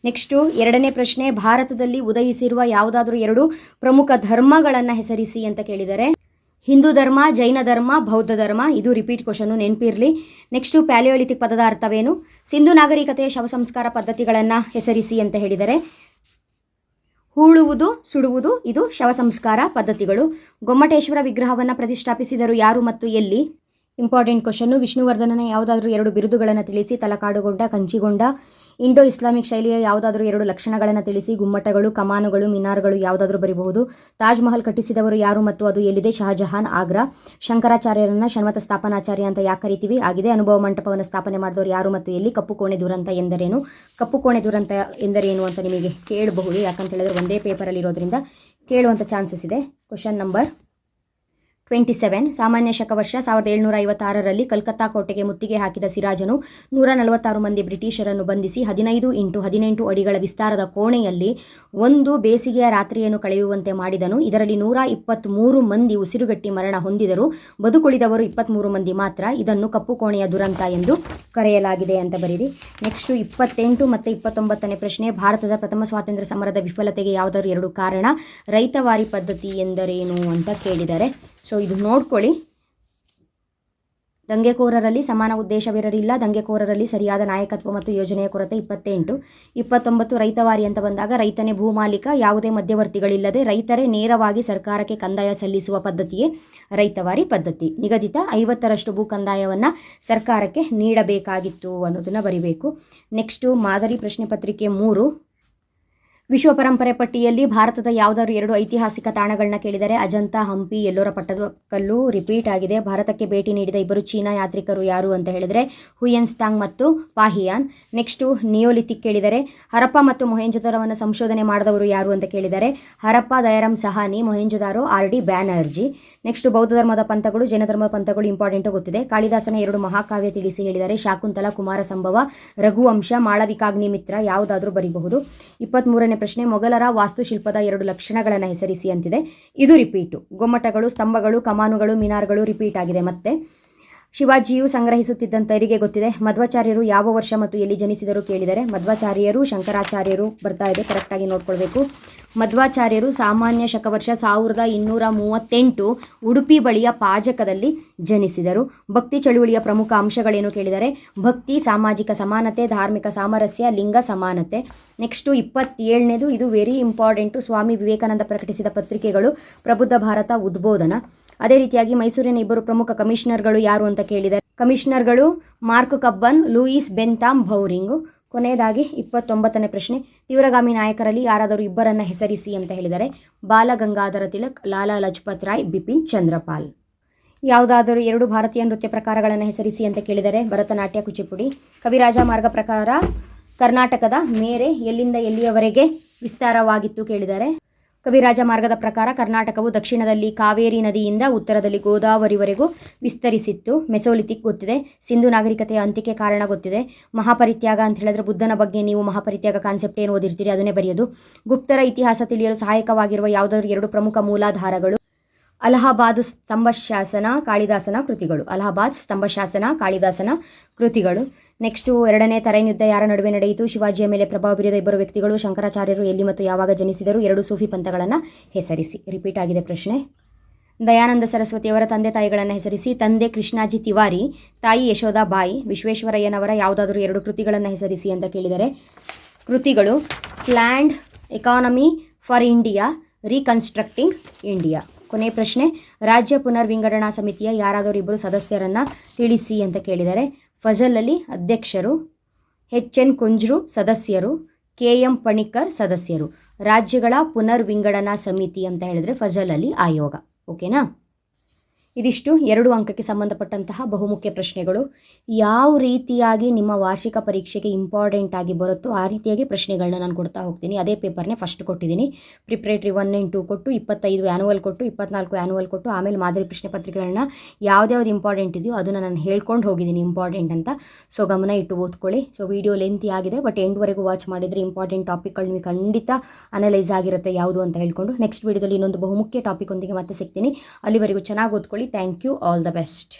ನೆಕ್ಸ್ಟು 2ನೇ ಪ್ರಶ್ನೆ, ಭಾರತದಲ್ಲಿ ಉದಯಿಸಿರುವ ಯಾವುದಾದ್ರೂ 2 ಪ್ರಮುಖ ಧರ್ಮಗಳನ್ನು ಹೆಸರಿಸಿ ಅಂತ ಕೇಳಿದರೆ ಹಿಂದೂ ಧರ್ಮ, ಜೈನ ಧರ್ಮ, ಬೌದ್ಧ ಧರ್ಮ. ಇದು ರಿಪೀಟ್ ಕ್ವಶನ್ನು, ನೆನಪಿರಲಿ. ನೆಕ್ಸ್ಟು ಪ್ಯಾಲಿಯೋಲಿಥಿಕ್ ಪದದ ಅರ್ಥವೇನು? ಸಿಂಧು ನಾಗರಿಕತೆಯ ಶವ ಸಂಸ್ಕಾರ ಪದ್ಧತಿಗಳನ್ನು ಹೆಸರಿಸಿ ಅಂತ ಹೇಳಿದರೆ ಹೂಳುವುದು, ಸುಡುವುದು, ಇದು ಶವ ಸಂಸ್ಕಾರ ಪದ್ಧತಿಗಳು. ಗೊಮ್ಮಟೇಶ್ವರ ವಿಗ್ರಹವನ್ನು ಪ್ರತಿಷ್ಠಾಪಿಸಿದರು ಯಾರು ಮತ್ತು ಎಲ್ಲಿ? Important question. ವಿಷ್ಣುವರ್ಧನನ ಯಾವುದಾದ್ರೂ 2 ಬಿರುದುಗಳನ್ನು ತಿಳಿಸಿ. ತಲಕಾಡುಗೊಂಡ, ಕಂಚಿಗೊಂಡ. ಇಂಡೋ ಇಸ್ಲಾಮಿಕ್ ಶೈಲಿಯ ಯಾವುದಾದ್ರೂ 2 ಲಕ್ಷಣಗಳನ್ನು ತಿಳಿಸಿ. ಗುಮ್ಮಟಗಳು, ಕಮಾನುಗಳು, ಮಿನಾರ್ಗಳು ಯಾವುದಾದ್ರೂ ಬರೀಬಹುದು. ತಾಜ್ ಮಹಲ್ ಕಟ್ಟಿಸಿದವರು ಯಾರು ಮತ್ತು ಅದು ಎಲ್ಲಿದೆ? ಶಹಜಹಾನ್, ಆಗ್ರಾ. ಶಂಕರಾಚಾರ್ಯರನ್ನು ಷಣ್ಮತ ಸ್ಥಾಪನಾಚಾರ್ಯ ಅಂತ ಯಾಕೆ ಕರಿತೀವಿ? ಆಗಿದೆ. ಅನುಭವ ಮಂಟಪವನ್ನು ಸ್ಥಾಪನೆ ಮಾಡಿದವರು ಯಾರು ಮತ್ತು ಎಲ್ಲಿ? ಕಪ್ಪು ಕೋಣೆ ದುರಂತ ಎಂದರೇನು? ಕಪ್ಪು ಕೋಣೆ ದುರಂತ ಎಂದರೇನು ಅಂತ ನಿಮಗೆ ಕೇಳಬಹುದು, ಯಾಕಂತ ಹೇಳಿದ್ರೆ ಒಂದೇ ಪೇಪರಲ್ಲಿ ಇರೋದ್ರಿಂದ ಕೇಳುವಂಥ ಚಾನ್ಸಸ್ ಇದೆ. ಕ್ವಶನ್ ನಂಬರ್ 27 ಸಾಮಾನ್ಯ ಶಕ ವರ್ಷ 1756ರಲ್ಲಿ ಕಲ್ಕತ್ತಾ ಕೋಟೆಗೆ ಮುತ್ತಿಗೆ ಹಾಕಿದ ಸಿರಾಜನು 146 ಮಂದಿ ಬ್ರಿಟಿಷರನ್ನು ಬಂಧಿಸಿ 15x18 ಅಡಿಗಳ ವಿಸ್ತಾರದ ಕೋಣೆಯಲ್ಲಿ ಒಂದು ಬೇಸಿಗೆಯ ರಾತ್ರಿಯನ್ನು ಕಳೆಯುವಂತೆ ಮಾಡಿದನು. ಇದರಲ್ಲಿ 123 ಮಂದಿ ಉಸಿರುಗಟ್ಟಿ ಮರಣ ಹೊಂದಿದರು. ಬದುಕುಳಿದವರು 23 ಮಂದಿ ಮಾತ್ರ. ಇದನ್ನು ಕಪ್ಪು ಕೋಣೆಯ ದುರಂತ ಎಂದು ಕರೆಯಲಾಗಿದೆ ಅಂತ ಬರೀರಿ. ನೆಕ್ಸ್ಟ್ 28 ಮತ್ತು 29ನೇ ಪ್ರಶ್ನೆ, ಭಾರತದ ಪ್ರಥಮ ಸ್ವಾತಂತ್ರ್ಯ ಸಮರದ ವಿಫಲತೆಗೆ ಯಾವುದಾದ್ರು 2 ಕಾರಣ. ರೈತವಾರಿ ಪದ್ಧತಿ ಎಂದರೇನು ಅಂತ ಕೇಳಿದ್ದಾರೆ. ಸೊ ಇದು ನೋಡ್ಕೊಳ್ಳಿ. ದಂಗೆಕೋರರಲ್ಲಿ ಸಮಾನ ಉದ್ದೇಶವಿರಲಿಲ್ಲ. ದಂಗೆಕೋರರಲ್ಲಿ ಸರಿಯಾದ ನಾಯಕತ್ವ ಮತ್ತು ಯೋಜನೆಯ ಕೊರತೆ. 28. 29 ರೈತವಾರಿ ಅಂತ ಬಂದಾಗ ರೈತನೇ ಭೂಮಾಲೀಕ, ಯಾವುದೇ ಮಧ್ಯವರ್ತಿಗಳಿಲ್ಲದೆ ರೈತರೇ ನೇರವಾಗಿ ಸರ್ಕಾರಕ್ಕೆ ಕಂದಾಯ ಸಲ್ಲಿಸುವ ಪದ್ಧತಿಯೇ ರೈತವಾರಿ ಪದ್ಧತಿ. ನಿಗದಿತ 50ರಷ್ಟು ಭೂ ಕಂದಾಯವನ್ನು ಸರ್ಕಾರಕ್ಕೆ ನೀಡಬೇಕಾಗಿತ್ತು ಅನ್ನೋದನ್ನು ಬರಿಬೇಕು. ನೆಕ್ಸ್ಟು ಮಾದರಿ ಪ್ರಶ್ನೆ ಪತ್ರಿಕೆ 3. ವಿಶ್ವ ಪರಂಪರೆ ಪಟ್ಟಿಯಲ್ಲಿ ಭಾರತದ ಯಾವುದಾದ್ರು 2 ಐತಿಹಾಸಿಕ ತಾಣಗಳನ್ನ ಕೇಳಿದರೆ ಅಜಂತ, ಹಂಪಿ, ಎಲ್ಲೋರ ಪಟ್ಟದಕಲ್ಲು ರಿಪೀಟ್ ಆಗಿದೆ. ಭಾರತಕ್ಕೆ ಭೇಟಿ ನೀಡಿದ 2 ಚೀನಾ ಯಾತ್ರಿಕರು ಯಾರು ಅಂತ ಹೇಳಿದರೆ ಹುಯೆನ್ಸಾಂಗ್ ಮತ್ತು ಪಾಹಿಯಾನ್. ನೆಕ್ಸ್ಟು ನಿಯೋಲಿಥಿಕ್ ಕೇಳಿದರೆ ಹರಪ್ಪ ಮತ್ತು ಮೊಹೆಂಜೊದಾರೋವನ್ನು ಸಂಶೋಧನೆ ಮಾಡಿದವರು ಯಾರು ಅಂತ ಕೇಳಿದರೆ ಹರಪ್ಪ ದಯಾರಾಮ್ ಸಹಾನಿ, ಮೊಹೆಂಜೊದಾರೋ RD ಬ್ಯಾನರ್ಜಿ. ನೆಕ್ಸ್ಟ್ ಬೌದ್ಧ ಧರ್ಮದ ಪಂಥಗಳು, ಜೈನ ಧರ್ಮದ ಪಂಥಗಳು ಇಂಪಾರ್ಟೆಂಟು ಗೊತ್ತಿದೆ. ಕಾಳಿದಾಸನ 2 ಮಹಾಕಾವ್ಯ ತಿಳಿಸಿ ಹೇಳಿದರೆ ಶಾಕುಂತಲ, ಕುಮಾರ ಸಂಭವ, ರಘುವಂಶ, ಮಾಳವಿಕಾಗ್ನಿಮಿತ್ರ ಯಾವುದಾದ್ರೂ ಬರೀಬಹುದು. 23ನೇ ಪ್ರಶ್ನೆ, ಮೊಘಲರ ವಾಸ್ತುಶಿಲ್ಪದ 2 ಲಕ್ಷಣಗಳನ್ನು ಹೆಸರಿಸಿ ಅಂತಿದೆ. ಇದು ರಿಪೀಟು. ಗೊಮ್ಮಟಗಳು, ಸ್ತಂಭಗಳು, ಕಮಾನುಗಳು, ಮಿನಾರ್ಗಳು ರಿಪೀಟ್ ಆಗಿದೆ. ಮತ್ತೆ ಶಿವಾಜಿಯು ಸಂಗ್ರಹಿಸುತ್ತಿದ್ದಂಥ ತೆರಿಗೆ ಗೊತ್ತಿದೆ. ಮಧ್ವಾಚಾರ್ಯರು ಯಾವ ವರ್ಷ ಮತ್ತು ಎಲ್ಲಿ ಜನಿಸಿದರು ಕೇಳಿದರೆ ಮಧ್ವಾಚಾರ್ಯರು ಶಂಕರಾಚಾರ್ಯರು ಬರ್ತಾ ಇದೆ, ಕರೆಕ್ಟಾಗಿ ನೋಡ್ಕೊಳ್ಬೇಕು. ಮಧ್ವಾಚಾರ್ಯರು ಸಾಮಾನ್ಯ ಶಕವರ್ಷ 1238 ಉಡುಪಿ ಬಳಿಯ ಪಾಜಕದಲ್ಲಿ ಜನಿಸಿದರು. ಭಕ್ತಿ ಚಳುವಳಿಯ ಪ್ರಮುಖ ಅಂಶಗಳೇನು ಕೇಳಿದರೆ ಭಕ್ತಿ, ಸಾಮಾಜಿಕ ಸಮಾನತೆ, ಧಾರ್ಮಿಕ ಸಾಮರಸ್ಯ, ಲಿಂಗ ಸಮಾನತೆ. ನೆಕ್ಸ್ಟು 27ನೇದು, ಇದು ವೆರಿ ಇಂಪಾರ್ಟೆಂಟು. ಸ್ವಾಮಿ ವಿವೇಕಾನಂದ ಪ್ರಕಟಿಸಿದ ಪತ್ರಿಕೆಗಳು ಪ್ರಬುದ್ಧ ಭಾರತ, ಉದ್ಬೋಧನ. ಅದೇ ರೀತಿಯಾಗಿ ಮೈಸೂರಿನ 2 ಪ್ರಮುಖ ಕಮಿಷನರ್ಗಳು ಯಾರು ಅಂತ ಕೇಳಿದರೆ ಕಮಿಷನರ್ಗಳು ಮಾರ್ಕ್ ಕಬ್ಬನ್, ಲೂಯಿಸ್ ಬೆಂತಾಮ್ ಬೌರಿಂಗು. ಕೊನೆಯದಾಗಿ 29ನೇ ಪ್ರಶ್ನೆ, ತೀವ್ರಗಾಮಿ ನಾಯಕರಲ್ಲಿ ಯಾರಾದರೂ 2 ಹೆಸರಿಸಿ ಅಂತ ಹೇಳಿದರೆ ಬಾಲ ಗಂಗಾಧರ ತಿಲಕ್, ಲಾಲಾ ಲಜಪತ್ ರಾಯ್, ಬಿಪಿನ್ ಚಂದ್ರಪಾಲ್. ಯಾವುದಾದರೂ 2 ಭಾರತೀಯ ನೃತ್ಯ ಪ್ರಕಾರಗಳನ್ನು ಹೆಸರಿಸಿ ಅಂತ ಕೇಳಿದರೆ ಭರತನಾಟ್ಯ, ಕುಚಿಪುಡಿ. ಕವಿರಾಜ ಮಾರ್ಗ ಪ್ರಕಾರ ಕರ್ನಾಟಕದ ಮೇರೆ ಎಲ್ಲಿಂದ ಎಲ್ಲಿಯವರೆಗೆ ವಿಸ್ತಾರವಾಗಿತ್ತು ಕೇಳಿದರೆ ಕವಿರಾಜ ಮಾರ್ಗದ ಪ್ರಕಾರ ಕರ್ನಾಟಕವು ದಕ್ಷಿಣದಲ್ಲಿ ಕಾವೇರಿ ನದಿಯಿಂದ ಉತ್ತರದಲ್ಲಿ ಗೋದಾವರಿವರೆಗೂ ವಿಸ್ತರಿಸಿತ್ತು. ಮೆಸೋಲಿಥಿಕ್ ಗೊತ್ತಿದೆ. ಸಿಂಧು ನಾಗರಿಕತೆಯ ಅಂತ್ಯಕ್ಕೆ ಕಾರಣ ಗೊತ್ತಿದೆ. ಮಹಾಪರಿತ್ಯಾಗ ಅಂತ ಹೇಳಿದ್ರೆ ಬುದ್ಧನ ಬಗ್ಗೆ ನೀವು ಮಹಾಪರಿತ್ಯಾಗ ಕಾನ್ಸೆಪ್ಟ್ ಏನು ಓದಿರ್ತೀರಿ ಅದನ್ನೇ ಬರೆಯೋದು. ಗುಪ್ತರ ಇತಿಹಾಸ ತಿಳಿಯಲು ಸಹಾಯಕವಾಗಿರುವ ಯಾವುದಾದ್ರು 2 ಪ್ರಮುಖ ಮೂಲಾಧಾರಗಳು ಅಲಹಾಬಾದ್ ಸ್ತಂಭಶಾಸನ, ಕಾಳಿದಾಸನ ಕೃತಿಗಳು. ಅಲಹಾಬಾದ್ ಸ್ತಂಭಶಾಸನ, ಕಾಳಿದಾಸನ ಕೃತಿಗಳು. ನೆಕ್ಸ್ಟು 2ನೇ ತರೈನ್ ಯುದ್ಧ ಯಾರ ನಡುವೆ ನಡೆಯಿತು? ಶಿವಾಜಿಯ ಮೇಲೆ ಪ್ರಭಾವ ಬೀರಿದ 2 ವ್ಯಕ್ತಿಗಳು. ಶಂಕರಾಚಾರ್ಯರು ಎಲ್ಲಿ ಮತ್ತು ಯಾವಾಗ ಜನಿಸಿದರು? 2 ಸೂಫಿ ಪಂಥಗಳನ್ನು ಹೆಸರಿಸಿ. ರಿಪೀಟ್ ಆಗಿದೆ ಪ್ರಶ್ನೆ. ದಯಾನಂದ ಸರಸ್ವತಿಯವರ ತಂದೆ ತಾಯಿಗಳನ್ನು ಹೆಸರಿಸಿ. ತಂದೆ ಕೃಷ್ಣಾಜಿ ತಿವಾರಿ, ತಾಯಿ ಯಶೋದಾ ಬಾಯಿ. ವಿಶ್ವೇಶ್ವರಯ್ಯನವರ ಯಾವುದಾದ್ರೂ 2 ಕೃತಿಗಳನ್ನು ಹೆಸರಿಸಿ ಅಂತ ಕೇಳಿದರೆ ಕೃತಿಗಳು planned economy for India, reconstructing India. ಕೊನೆ ಪ್ರಶ್ನೆ, ರಾಜ್ಯ ಪುನರ್ವಿಂಗಡಣಾ ಸಮಿತಿಯ ಯಾರಾದರೂ 2 ಸದಸ್ಯರನ್ನು ತಿಳಿಸಿ ಅಂತ ಕೇಳಿದರೆ ಫಜಲ್ ಅಲಿ ಅಧ್ಯಕ್ಷರು, HN ಕುಂಜ್ರು ಸದಸ್ಯರು, KM ಪಣಿಕ್ಕರ್ ಸದಸ್ಯರು. ರಾಜ್ಯಗಳ ಪುನರ್ವಿಂಗಡಣಾ ಸಮಿತಿ ಅಂತ ಹೇಳಿದ್ರೆ ಫಜಲ್ ಅಲಿ ಆಯೋಗ. ಓಕೆನಾ? ಇದಿಷ್ಟು 2 ಅಂಕಕ್ಕೆ ಸಂಬಂಧಪಟ್ಟಂತಹ ಬಹುಮುಖ್ಯ ಪ್ರಶ್ನೆಗಳು. ಯಾವ ರೀತಿಯಾಗಿ ನಿಮ್ಮ ವಾರ್ಷಿಕ ಪರೀಕ್ಷೆಗೆ ಇಂಪಾರ್ಟೆಂಟ್ ಆಗಿ ಬರುತ್ತೋ ಆ ರೀತಿಯಾಗಿ ಪ್ರಶ್ನೆಗಳನ್ನ ನಾನು ಕೊಡ್ತಾ ಹೋಗ್ತೀನಿ. ಅದೇ ಪೇಪರ್ನೇ ಫಸ್ಟ್ ಕೊಟ್ಟಿದ್ದೀನಿ. ಪ್ರಿಪ್ರೇಟ್ರಿ 1 and 2 ಕೊಟ್ಟು 25 ಆ್ಯನುವಲ್ ಕೊಟ್ಟು 24 ಆ್ಯನುವಲ್ ಕೊಟ್ಟು ಆಮೇಲೆ ಮಾದರಿ ಪ್ರಶ್ನೆ ಪತ್ರಿಕೆಗಳನ್ನ ಯಾವ್ದ್ಯಾವ್ದು ಇಂಪಾರ್ಟೆಂಟ್ ಇದೆಯೋ ಅದನ್ನು ನಾನು ಹೇಳ್ಕೊಂಡು ಹೋಗಿದ್ದೀನಿ ಇಂಪಾರ್ಟೆಂಟ್ ಅಂತ. ಸೊ ಗಮನ ಇಟ್ಟು ಓದ್ಕೊಳ್ಳಿ. ಸೊ ವಿಡಿಯೋ ಲೆಂತಿ ಆಗಿದೆ, ಬಟ್ ಎಂಡ್ವರೆಗೂ ವಾಚ್ ಮಾಡಿದರೆ ಇಂಪಾರ್ಟೆಂಟ್ ಟಾಪಿಕ್ಗಳು ನಿಮಗೆ ಖಂಡಿತ ಅನಲೈಸ್ ಆಗಿರುತ್ತೆ ಯಾವುದು ಅಂತ ಹೇಳ್ಕೊಂಡು. ನೆಕ್ಸ್ಟ್ ವಿಡಿಯೋದಲ್ಲಿ ಇನ್ನೊಂದು ಬಹುಮುಖ್ಯ ಟಾಪಿಕ್ ಒಂದಿಗೆ ಮತ್ತೆ ಸಿಗ್ತೀನಿ. ಅಲ್ಲಿವರೆಗೂ ಚೆನ್ನಾಗಿ ಓದ್ಕೊಳ್ಳಿ. Thank you. All the best.